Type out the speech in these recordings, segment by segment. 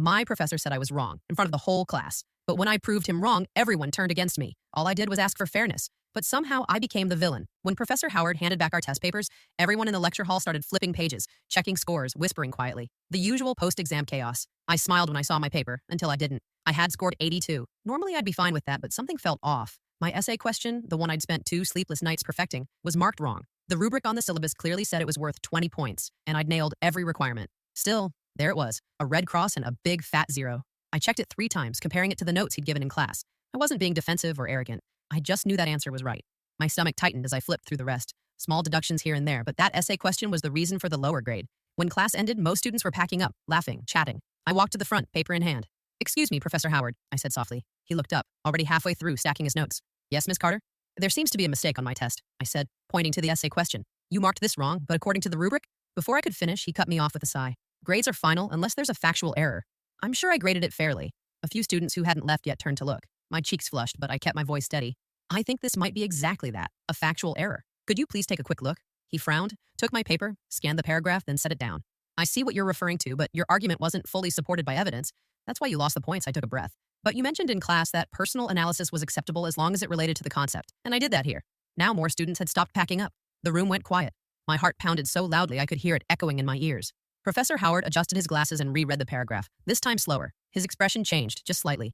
My professor said I was wrong in front of the whole class. But when I proved him wrong, everyone turned against me. All I did was ask for fairness. But somehow I became the villain. When Professor Howard handed back our test papers, everyone in the lecture hall started flipping pages, checking scores, whispering quietly. The usual post-exam chaos. I smiled when I saw my paper, until I didn't. I had scored 82. Normally I'd be fine with that, but something felt off. My essay question, the one I'd spent 2 sleepless nights perfecting, was marked wrong. The rubric on the syllabus clearly said it was worth 20 points, and I'd nailed every requirement. Still, there it was, a red cross and a big fat 0. I checked it 3 times, comparing it to the notes he'd given in class. I wasn't being defensive or arrogant. I just knew that answer was right. My stomach tightened as I flipped through the rest. Small deductions here and there, but that essay question was the reason for the lower grade. When class ended, most students were packing up, laughing, chatting. I walked to the front, paper in hand. "Excuse me, Professor Howard," I said softly. He looked up, already halfway through, stacking his notes. "Yes, Miss Carter?" "There seems to be a mistake on my test," I said, pointing to the essay question. "You marked this wrong, but according to the rubric..." Before I could finish, he cut me off with a sigh. "Grades are final unless there's a factual error." I'm sure I graded it fairly. A few students who hadn't left yet turned to look. My cheeks flushed, but I kept my voice steady. "I think this might be exactly that, a factual error. Could you please take a quick look?" He frowned, took my paper, scanned the paragraph, then set it down. "I see what you're referring to, but your argument wasn't fully supported by evidence. That's why you lost the points." I took a breath. "But you mentioned in class that personal analysis was acceptable as long as it related to the concept, and I did that here." Now more students had stopped packing up. The room went quiet. My heart pounded so loudly I could hear it echoing in my ears. Professor Howard adjusted his glasses and reread the paragraph, this time slower. His expression changed, just slightly.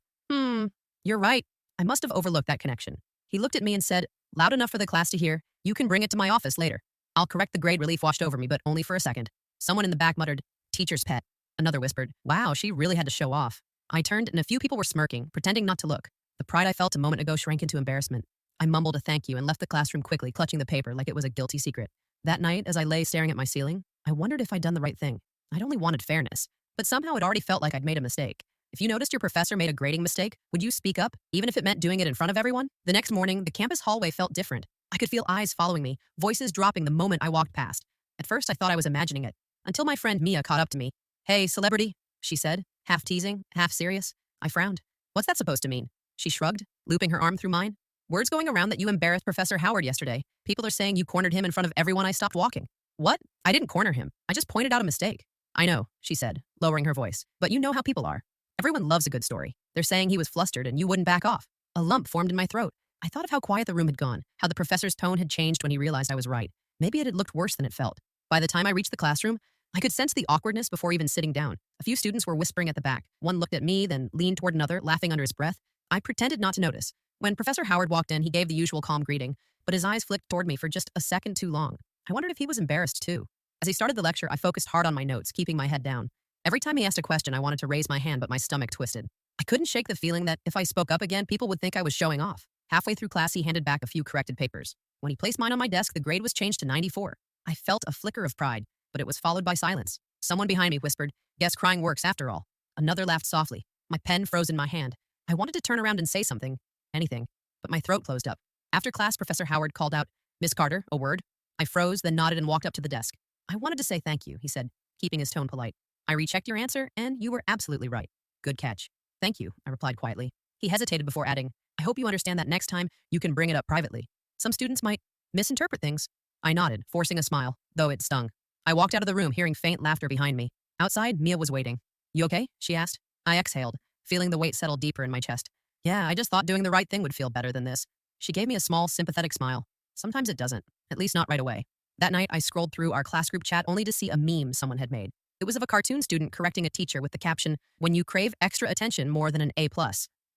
You're right. I must have overlooked that connection." He looked at me and said, loud enough for the class to hear, "You can bring it to my office later." I'll correct. The grade relief washed over me, but only for a second. Someone in the back muttered, "Teacher's pet." Another whispered, "Wow, she really had to show off." I turned and a few people were smirking, pretending not to look. The pride I felt a moment ago shrank into embarrassment. I mumbled a thank you and left the classroom quickly, clutching the paper like it was a guilty secret. That night, as I lay staring at my ceiling, I wondered if I'd done the right thing. I'd only wanted fairness, but somehow it already felt like I'd made a mistake. If you noticed your professor made a grading mistake, would you speak up, even if it meant doing it in front of everyone? The next morning, the campus hallway felt different. I could feel eyes following me, voices dropping the moment I walked past. At first, I thought I was imagining it, until my friend Mia caught up to me. "Hey, celebrity," she said, half teasing, half serious. I frowned. "What's that supposed to mean?" She shrugged, looping her arm through mine. "Word's going around that you embarrassed Professor Howard yesterday. People are saying you cornered him in front of everyone. I stopped walking." "What? I didn't corner him. I just pointed out a mistake." "I know," she said, lowering her voice. "But you know how people are. Everyone loves a good story. They're saying he was flustered and you wouldn't back off." A lump formed in my throat. I thought of how quiet the room had gone, how the professor's tone had changed when he realized I was right. Maybe it had looked worse than it felt. By the time I reached the classroom, I could sense the awkwardness before even sitting down. A few students were whispering at the back. One looked at me, then leaned toward another, laughing under his breath. I pretended not to notice. When Professor Howard walked in, he gave the usual calm greeting, but his eyes flicked toward me for just a second too long. I wondered if he was embarrassed too. As he started the lecture, I focused hard on my notes, keeping my head down. Every time he asked a question, I wanted to raise my hand, but my stomach twisted. I couldn't shake the feeling that if I spoke up again, people would think I was showing off. Halfway through class, he handed back a few corrected papers. When he placed mine on my desk, the grade was changed to 94. I felt a flicker of pride, but it was followed by silence. Someone behind me whispered, "Guess crying works after all." Another laughed softly. My pen froze in my hand. I wanted to turn around and say something, anything, but my throat closed up. After class, Professor Howard called out, "Miss Carter, a word." I froze, then nodded and walked up to the desk. "I wanted to say thank you," he said, keeping his tone polite. "I rechecked your answer, and you were absolutely right. Good catch." "Thank you," I replied quietly. He hesitated before adding, "I hope you understand that next time you can bring it up privately. Some students might misinterpret things." I nodded, forcing a smile, though it stung. I walked out of the room, hearing faint laughter behind me. Outside, Mia was waiting. "You okay?" she asked. I exhaled, feeling the weight settle deeper in my chest. "Yeah, I just thought doing the right thing would feel better than this." She gave me a small, sympathetic smile. Sometimes it doesn't, at least not right away. That night, I scrolled through our class group chat only to see a meme someone had made. It was of a cartoon student correcting a teacher with the caption, "When you crave extra attention more than an A+."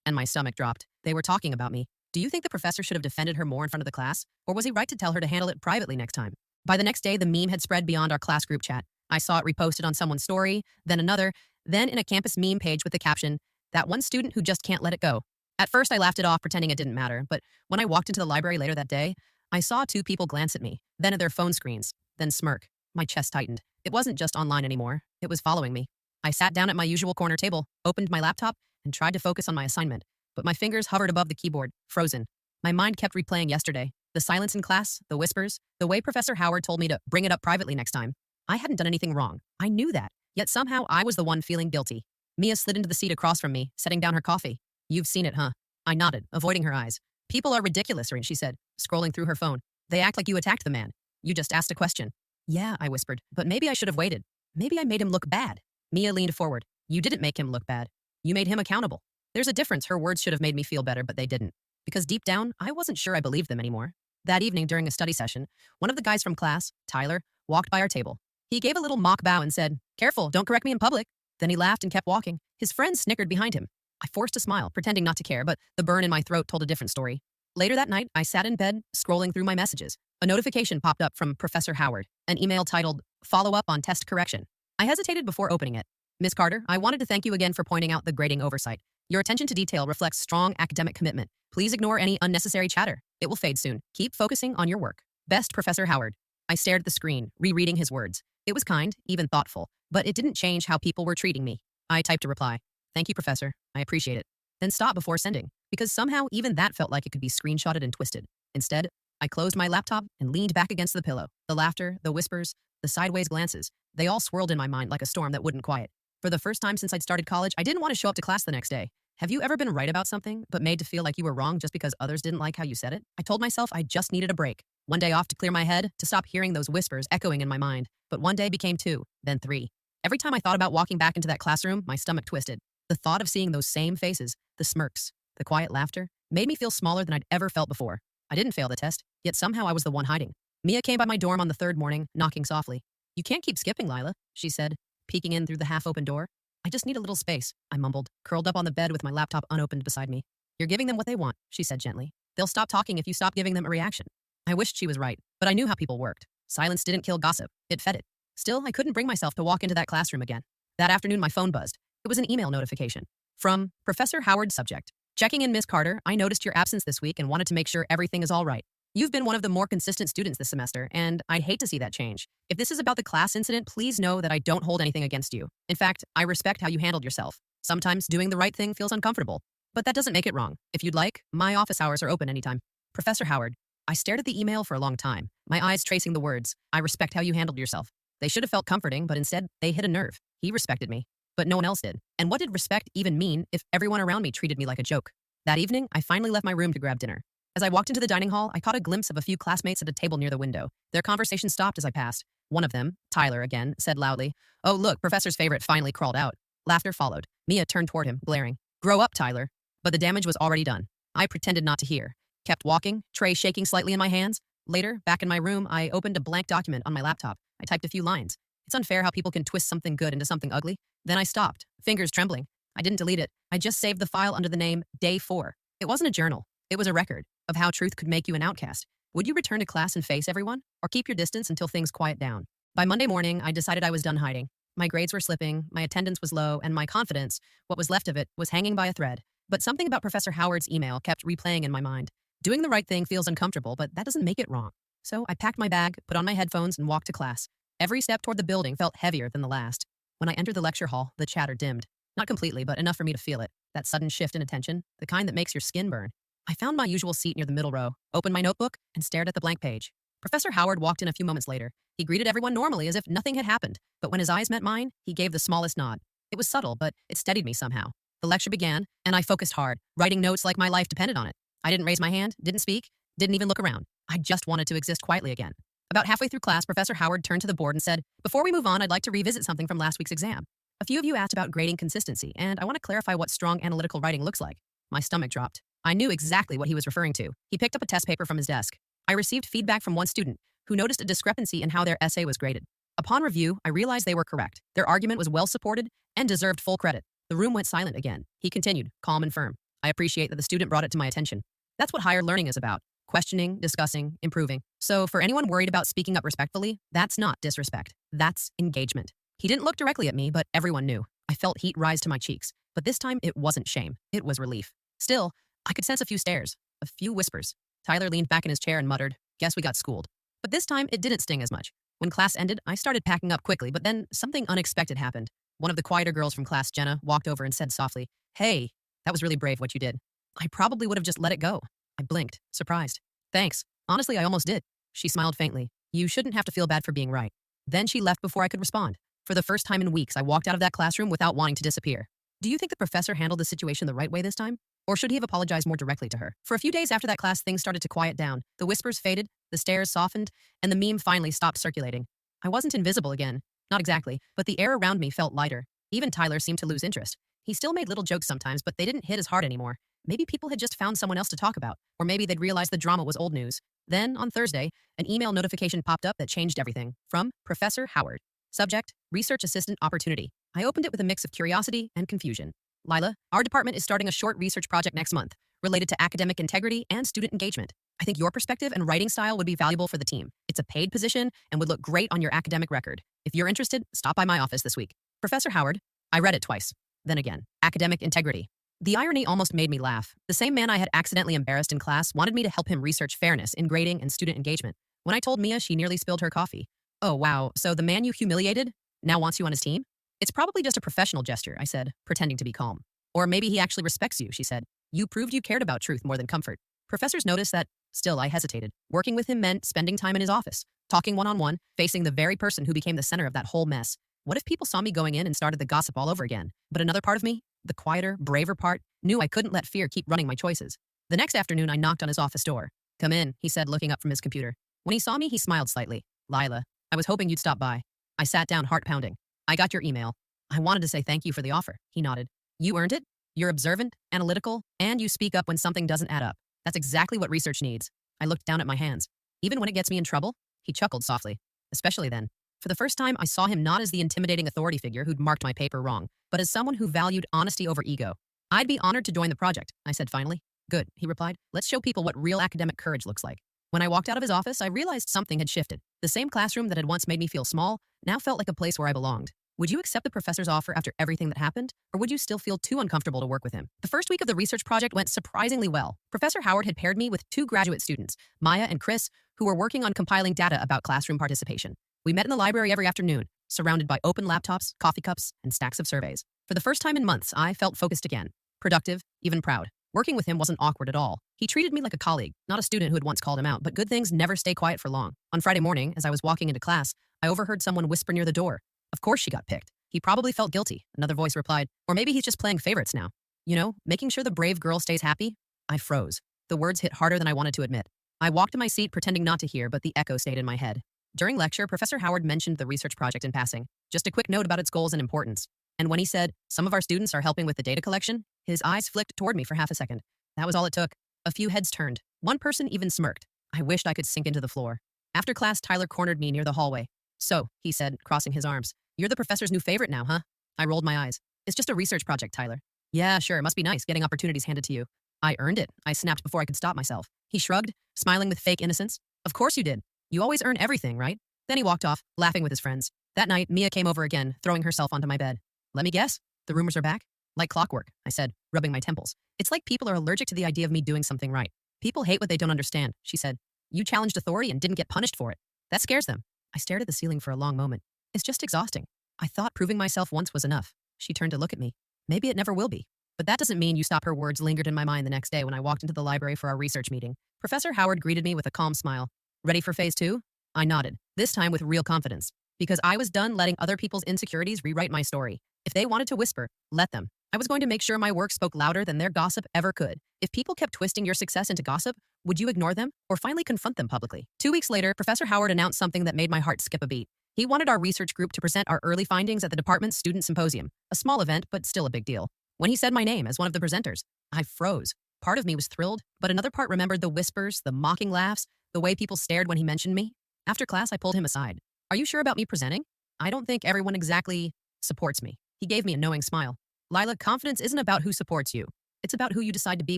And my stomach dropped. They were talking about me. Do you think the professor should have defended her more in front of the class? Or was he right to tell her to handle it privately next time? By the next day, the meme had spread beyond our class group chat. I saw it reposted on someone's story, then another, then in a campus meme page with the caption, "That one student who just can't let it go." At first, I laughed it off, pretending it didn't matter, but when I walked into the library later that day, I saw 2 people glance at me, then at their phone screens, then smirk. My chest tightened. It wasn't just online anymore. It was following me. I sat down at my usual corner table, opened my laptop, and tried to focus on my assignment, but my fingers hovered above the keyboard, frozen. My mind kept replaying yesterday. The silence in class, the whispers, the way Professor Howard told me to bring it up privately next time. I hadn't done anything wrong. I knew that. Yet somehow I was the one feeling guilty. Mia slid into the seat across from me, setting down her coffee. "You've seen it, huh?" I nodded, avoiding her eyes. "People are ridiculous," she said, scrolling through her phone. "They act like you attacked the man. You just asked a question." "Yeah," I whispered, "but maybe I should have waited. Maybe I made him look bad." Mia leaned forward. You didn't make him look bad. You made him accountable. There's a difference. Her words should have made me feel better, but they didn't. Because deep down, I wasn't sure I believed them anymore. That evening during a study session, one of the guys from class, Tyler, walked by our table. He gave a little mock bow and said, "Careful, don't correct me in public." Then he laughed and kept walking. His friends snickered behind him. I forced a smile, pretending not to care, but the burn in my throat told a different story. Later that night, I sat in bed, scrolling through my messages. A notification popped up from Professor Howard, an email titled, "Follow up on test correction." I hesitated before opening it. "Miss Carter, I wanted to thank you again for pointing out the grading oversight. Your attention to detail reflects strong academic commitment. Please ignore any unnecessary chatter. It will fade soon. Keep focusing on your work. Best, Professor Howard." I stared at the screen, rereading his words. It was kind, even thoughtful, but it didn't change how people were treating me. I typed a reply. "Thank you, Professor. I appreciate it." Then stopped before sending, because somehow even that felt like it could be screenshotted and twisted. Instead, I closed my laptop and leaned back against the pillow. The laughter, the whispers, the sideways glances, they all swirled in my mind like a storm that wouldn't quiet. For the first time since I'd started college, I didn't want to show up to class the next day. Have you ever been right about something, but made to feel like you were wrong just because others didn't like how you said it? I told myself I just needed a break. One day off to clear my head, to stop hearing those whispers echoing in my mind. But one day became 2, then 3. Every time I thought about walking back into that classroom, my stomach twisted. The thought of seeing those same faces, the smirks, the quiet laughter, made me feel smaller than I'd ever felt before. I didn't fail the test, yet somehow I was the one hiding. Mia came by my dorm on the 3rd morning, knocking softly. "You can't keep skipping, Lila," she said, peeking in through the half-open door. "I just need a little space," I mumbled, curled up on the bed with my laptop unopened beside me. "You're giving them what they want," she said gently. "They'll stop talking if you stop giving them a reaction." I wished she was right, but I knew how people worked. Silence didn't kill gossip, it fed it. Still, I couldn't bring myself to walk into that classroom again. That afternoon, my phone buzzed. It was an email notification. From Professor Howard, subject. "Checking in, Miss Carter. I noticed your absence this week and wanted to make sure everything is all right. You've been one of the more consistent students this semester, and I'd hate to see that change. If this is about the class incident, please know that I don't hold anything against you. In fact, I respect how you handled yourself. Sometimes doing the right thing feels uncomfortable, but that doesn't make it wrong. If you'd like, my office hours are open anytime. Professor Howard." I stared at the email for a long time, my eyes tracing the words, "I respect how you handled yourself." They should have felt comforting, but instead, they hit a nerve. He respected me, but no one else did. And what did respect even mean if everyone around me treated me like a joke? That evening, I finally left my room to grab dinner. As I walked into the dining hall, I caught a glimpse of a few classmates at a table near the window. Their conversation stopped as I passed. One of them, Tyler again, said loudly, "Oh, look, Professor's favorite finally crawled out." Laughter followed. Mia turned toward him, glaring. "Grow up, Tyler." But the damage was already done. I pretended not to hear. Kept walking, tray shaking slightly in my hands. Later, back in my room, I opened a blank document on my laptop. I typed a few lines. It's unfair how people can twist something good into something ugly. Then I stopped, fingers trembling. I didn't delete it. I just saved the file under the name Day 4. It wasn't a journal. It was a record of how truth could make you an outcast. Would you return to class and face everyone, or keep your distance until things quiet down? By Monday morning, I decided I was done hiding. My grades were slipping, my attendance was low, and my confidence, what was left of it, was hanging by a thread. But something about Professor Howard's email kept replaying in my mind. Doing the right thing feels uncomfortable, but that doesn't make it wrong. So I packed my bag, put on my headphones, and walked to class. Every step toward the building felt heavier than the last. When I entered the lecture hall, the chatter dimmed. Not completely, but enough for me to feel it. That sudden shift in attention, the kind that makes your skin burn. I found my usual seat near the middle row, opened my notebook, and stared at the blank page. Professor Howard walked in a few moments later. He greeted everyone normally as if nothing had happened, but when his eyes met mine, he gave the smallest nod. It was subtle, but it steadied me somehow. The lecture began, and I focused hard, writing notes like my life depended on it. I didn't raise my hand, didn't speak, didn't even look around. I just wanted to exist quietly again. About halfway through class, Professor Howard turned to the board and said, "Before we move on, I'd like to revisit something from last week's exam. A few of you asked about grading consistency, and I want to clarify what strong analytical writing looks like." My stomach dropped. I knew exactly what he was referring to. He picked up a test paper from his desk. I received feedback from one student who noticed a discrepancy in how their essay was graded. Upon review, I realized they were correct. Their argument was well supported and deserved full credit. The room went silent again. He continued, calm and firm. "I appreciate that the student brought it to my attention. That's what higher learning is about. Questioning, discussing, improving. So for anyone worried about speaking up respectfully, that's not disrespect. That's engagement." He didn't look directly at me, but everyone knew. I felt heat rise to my cheeks. But this time, it wasn't shame. It was relief. Still, I could sense a few stares, a few whispers. Tyler leaned back in his chair and muttered, "Guess we got schooled." But this time, it didn't sting as much. When class ended, I started packing up quickly, but then something unexpected happened. One of the quieter girls from class, Jenna, walked over and said softly, "Hey, that was really brave what you did." I probably would have just let it go. I blinked, surprised. "Thanks. Honestly, I almost did." She smiled faintly. "You shouldn't have to feel bad for being right." Then she left before I could respond. For the first time in weeks, I walked out of that classroom without wanting to disappear. Do you think the professor handled the situation the right way this time? Or should he have apologized more directly to her? For a few days after that class, things started to quiet down. The whispers faded, the stares softened, and the meme finally stopped circulating. I wasn't invisible again. Not exactly, but the air around me felt lighter. Even Tyler seemed to lose interest. He still made little jokes sometimes, but they didn't hit as hard anymore. Maybe people had just found someone else to talk about, or maybe they'd realized the drama was old news. Then, on Thursday, an email notification popped up that changed everything. From Professor Howard. Subject, Research Assistant Opportunity. I opened it with a mix of curiosity and confusion. Lila, our department is starting a short research project next month, related to academic integrity and student engagement. I think your perspective and writing style would be valuable for the team. It's a paid position and would look great on your academic record. If you're interested, stop by my office this week. Professor Howard. I read it twice. Then again, academic integrity. The irony almost made me laugh. The same man I had accidentally embarrassed in class wanted me to help him research fairness in grading and student engagement. When I told Mia, she nearly spilled her coffee. Oh, wow, so the man you humiliated now wants you on his team? It's probably just a professional gesture, I said, pretending to be calm. Or maybe he actually respects you, she said. You proved you cared about truth more than comfort. Professors noticed that. Still, I hesitated. Working with him meant spending time in his office, talking one-on-one, facing the very person who became the center of that whole mess. What if people saw me going in and started the gossip all over again? But another part of me, the quieter, braver part, knew I couldn't let fear keep running my choices. The next afternoon, I knocked on his office door. Come in, he said, looking up from his computer. When he saw me, he smiled slightly. Lila, I was hoping you'd stop by. I sat down, heart pounding. I got your email. I wanted to say thank you for the offer, he nodded. You earned it. You're observant, analytical, and you speak up when something doesn't add up. That's exactly what research needs. I looked down at my hands. Even when it gets me in trouble? He chuckled softly. Especially then. For the first time, I saw him not as the intimidating authority figure who'd marked my paper wrong, but as someone who valued honesty over ego. I'd be honored to join the project, I said finally. Good, he replied. Let's show people what real academic courage looks like. When I walked out of his office, I realized something had shifted. The same classroom that had once made me feel small now felt like a place where I belonged. Would you accept the professor's offer after everything that happened, or would you still feel too uncomfortable to work with him? The first week of the research project went surprisingly well. Professor Howard had paired me with 2 graduate students, Maya and Chris, who were working on compiling data about classroom participation. We met in the library every afternoon, surrounded by open laptops, coffee cups, and stacks of surveys. For the first time in months, I felt focused again, productive, even proud. Working with him wasn't awkward at all. He treated me like a colleague, not a student who had once called him out, but good things never stay quiet for long. On Friday morning, as I was walking into class, I overheard someone whisper near the door. Of course she got picked. He probably felt guilty, another voice replied. Or maybe he's just playing favorites now. You know, making sure the brave girl stays happy? I froze. The words hit harder than I wanted to admit. I walked to my seat pretending not to hear, but the echo stayed in my head. During lecture, Professor Howard mentioned the research project in passing. Just a quick note about its goals and importance. And when he said, some of our students are helping with the data collection, his eyes flicked toward me for half a second. That was all it took. A few heads turned. One person even smirked. I wished I could sink into the floor. After class, Tyler cornered me near the hallway. So, he said, crossing his arms, you're the professor's new favorite now, huh? I rolled my eyes. It's just a research project, Tyler. Yeah, sure, it must be nice getting opportunities handed to you. I earned it, I snapped before I could stop myself. He shrugged, smiling with fake innocence. Of course you did. You always earn everything, right? Then he walked off, laughing with his friends. That night, Mia came over again, throwing herself onto my bed. Let me guess, the rumors are back? Like clockwork, I said, rubbing my temples. It's like people are allergic to the idea of me doing something right. People hate what they don't understand, she said. You challenged authority and didn't get punished for it. That scares them. I stared at the ceiling for a long moment. It's just exhausting. I thought proving myself once was enough. She turned to look at me. Maybe it never will be. But that doesn't mean you stop. Her words lingered in my mind the next day when I walked into the library for our research meeting. Professor Howard greeted me with a calm smile. Ready for phase 2? I nodded, this time with real confidence. Because I was done letting other people's insecurities rewrite my story. If they wanted to whisper, let them. I was going to make sure my work spoke louder than their gossip ever could. If people kept twisting your success into gossip, would you ignore them or finally confront them publicly? 2 weeks later, Professor Howard announced something that made my heart skip a beat. He wanted our research group to present our early findings at the department's student symposium, a small event, but still a big deal. When he said my name as one of the presenters, I froze. Part of me was thrilled, but another part remembered the whispers, the mocking laughs, the way people stared when he mentioned me. After class, I pulled him aside. Are you sure about me presenting? I don't think everyone exactly supports me. He gave me a knowing smile. Lila, confidence isn't about who supports you. It's about who you decide to be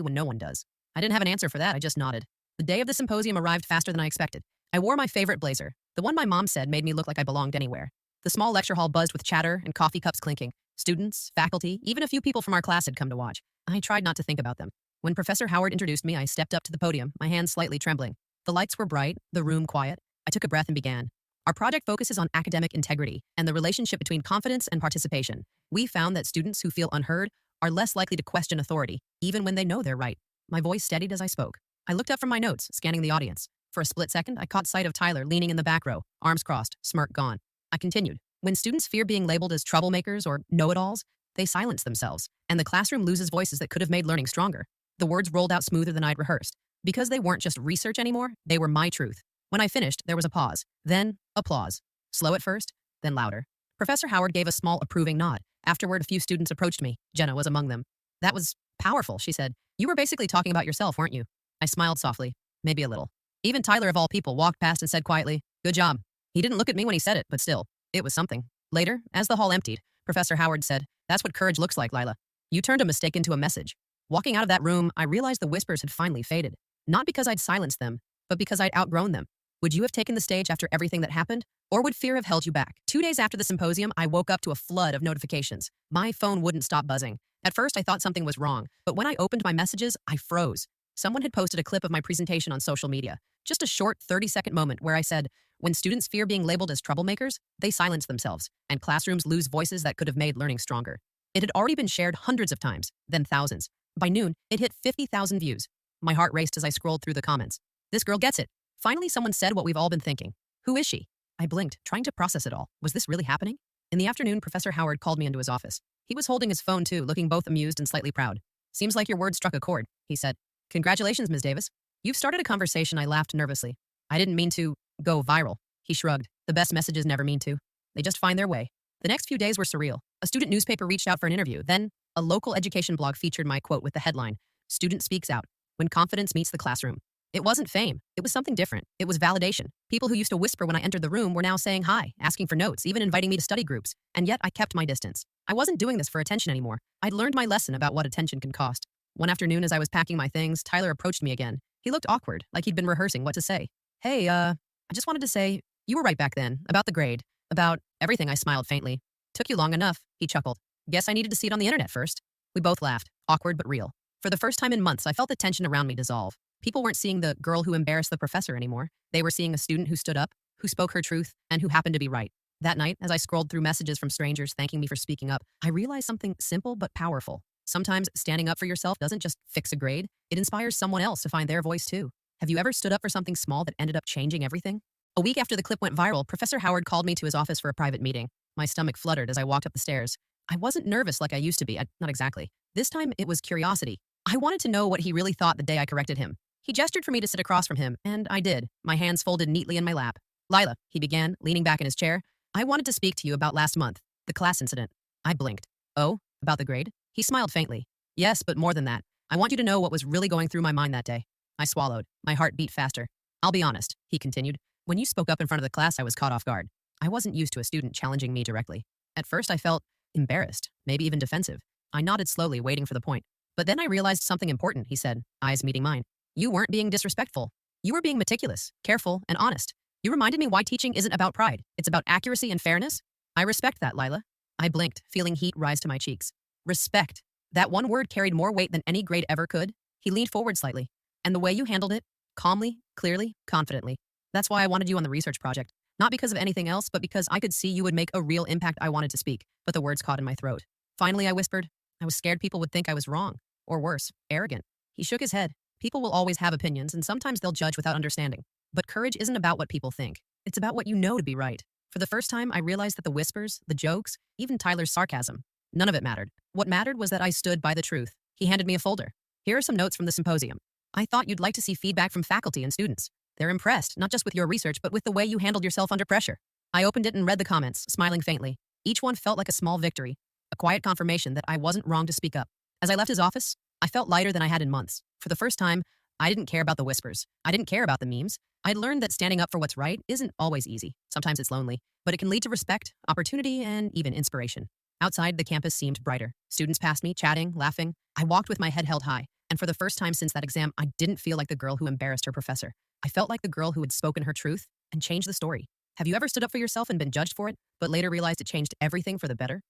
when no one does. I didn't have an answer for that, I just nodded. The day of the symposium arrived faster than I expected. I wore my favorite blazer, the one my mom said made me look like I belonged anywhere. The small lecture hall buzzed with chatter and coffee cups clinking. Students, faculty, even a few people from our class had come to watch. I tried not to think about them. When Professor Howard introduced me, I stepped up to the podium, my hands slightly trembling. The lights were bright, the room quiet. I took a breath and began. Our project focuses on academic integrity and the relationship between confidence and participation. We found that students who feel unheard are less likely to question authority, even when they know they're right. My voice steadied as I spoke. I looked up from my notes, scanning the audience. For a split second, I caught sight of Tyler leaning in the back row, arms crossed, smirk gone. I continued. When students fear being labeled as troublemakers or know-it-alls, they silence themselves, and the classroom loses voices that could have made learning stronger. The words rolled out smoother than I'd rehearsed. Because they weren't just research anymore, they were my truth. When I finished, there was a pause. Then, applause. Slow at first, then louder. Professor Howard gave a small approving nod. Afterward, a few students approached me. Jenna was among them. That was powerful, she said. You were basically talking about yourself, weren't you? I smiled softly, maybe a little. Even Tyler, of all people, walked past and said quietly, good job. He didn't look at me when he said it, but still, it was something. Later, as the hall emptied, Professor Howard said, that's what courage looks like, Lila. You turned a mistake into a message. Walking out of that room, I realized the whispers had finally faded. Not because I'd silenced them, but because I'd outgrown them. Would you have taken the stage after everything that happened? Or would fear have held you back? 2 days after the symposium, I woke up to a flood of notifications. My phone wouldn't stop buzzing. At first, I thought something was wrong, but when I opened my messages, I froze. Someone had posted a clip of my presentation on social media. Just a short 30-second moment where I said, when students fear being labeled as troublemakers, they silence themselves, and classrooms lose voices that could have made learning stronger. It had already been shared hundreds of times, then thousands. By noon, it hit 50,000 views. My heart raced as I scrolled through the comments. This girl gets it. Finally, someone said what we've all been thinking. Who is she? I blinked, trying to process it all. Was this really happening? In the afternoon, Professor Howard called me into his office. He was holding his phone too, looking both amused and slightly proud. Seems like your words struck a chord, he said. Congratulations, Ms. Davis. You've started a conversation. I laughed nervously. I didn't mean to go viral. He shrugged. The best messages never mean to. They just find their way. The next few days were surreal. A student newspaper reached out for an interview. Then, a local education blog featured my quote with the headline, Student Speaks Out, When Confidence Meets the Classroom. It wasn't fame. It was something different. It was validation. People who used to whisper when I entered the room were now saying hi, asking for notes, even inviting me to study groups. And yet, I kept my distance. I wasn't doing this for attention anymore. I'd learned my lesson about what attention can cost. One afternoon, as I was packing my things, Tyler approached me again. He looked awkward, like he'd been rehearsing what to say. Hey, I just wanted to say, you were right back then, about the grade, about everything. I smiled faintly. Took you long enough, he chuckled. Guess I needed to see it on the internet first. We both laughed, awkward but real. For the first time in months, I felt the tension around me dissolve. People weren't seeing the girl who embarrassed the professor anymore. They were seeing a student who stood up, who spoke her truth, and who happened to be right. That night, as I scrolled through messages from strangers thanking me for speaking up, I realized something simple but powerful. Sometimes standing up for yourself doesn't just fix a grade, it inspires someone else to find their voice too. Have you ever stood up for something small that ended up changing everything? A week after the clip went viral, Professor Howard called me to his office for a private meeting. My stomach fluttered as I walked up the stairs. I wasn't nervous like I used to be, not exactly. This time, it was curiosity. I wanted to know what he really thought the day I corrected him. He gestured for me to sit across from him, and I did, my hands folded neatly in my lap. Lila, he began, leaning back in his chair, I wanted to speak to you about last month, the class incident. I blinked. Oh, about the grade? He smiled faintly. Yes, but more than that. I want you to know what was really going through my mind that day. I swallowed. My heart beat faster. I'll be honest, he continued. When you spoke up in front of the class, I was caught off guard. I wasn't used to a student challenging me directly. At first, I felt embarrassed, maybe even defensive. I nodded slowly, waiting for the point. But then I realized something important, he said, eyes meeting mine. You weren't being disrespectful. You were being meticulous, careful, and honest. You reminded me why teaching isn't about pride. It's about accuracy and fairness. I respect that, Lila. I blinked, feeling heat rise to my cheeks. Respect. That one word carried more weight than any grade ever could. He leaned forward slightly. And the way you handled it, calmly, clearly, confidently. That's why I wanted you on the research project. Not because of anything else, but because I could see you would make a real impact. I wanted to speak, but the words caught in my throat. Finally, I whispered, I was scared people would think I was wrong. Or worse, arrogant. He shook his head. People will always have opinions, and sometimes they'll judge without understanding. But courage isn't about what people think. It's about what you know to be right. For the first time, I realized that the whispers, the jokes, even Tyler's sarcasm, none of it mattered. What mattered was that I stood by the truth. He handed me a folder. Here are some notes from the symposium. I thought you'd like to see feedback from faculty and students. They're impressed, not just with your research, but with the way you handled yourself under pressure. I opened it and read the comments, smiling faintly. Each one felt like a small victory, a quiet confirmation that I wasn't wrong to speak up. As I left his office, I felt lighter than I had in months. For the first time, I didn't care about the whispers. I didn't care about the memes. I'd learned that standing up for what's right isn't always easy. Sometimes it's lonely, but it can lead to respect, opportunity, and even inspiration. Outside, the campus seemed brighter. Students passed me, chatting, laughing. I walked with my head held high, and for the first time since that exam, I didn't feel like the girl who embarrassed her professor. I felt like the girl who had spoken her truth and changed the story. Have you ever stood up for yourself and been judged for it, but later realized it changed everything for the better?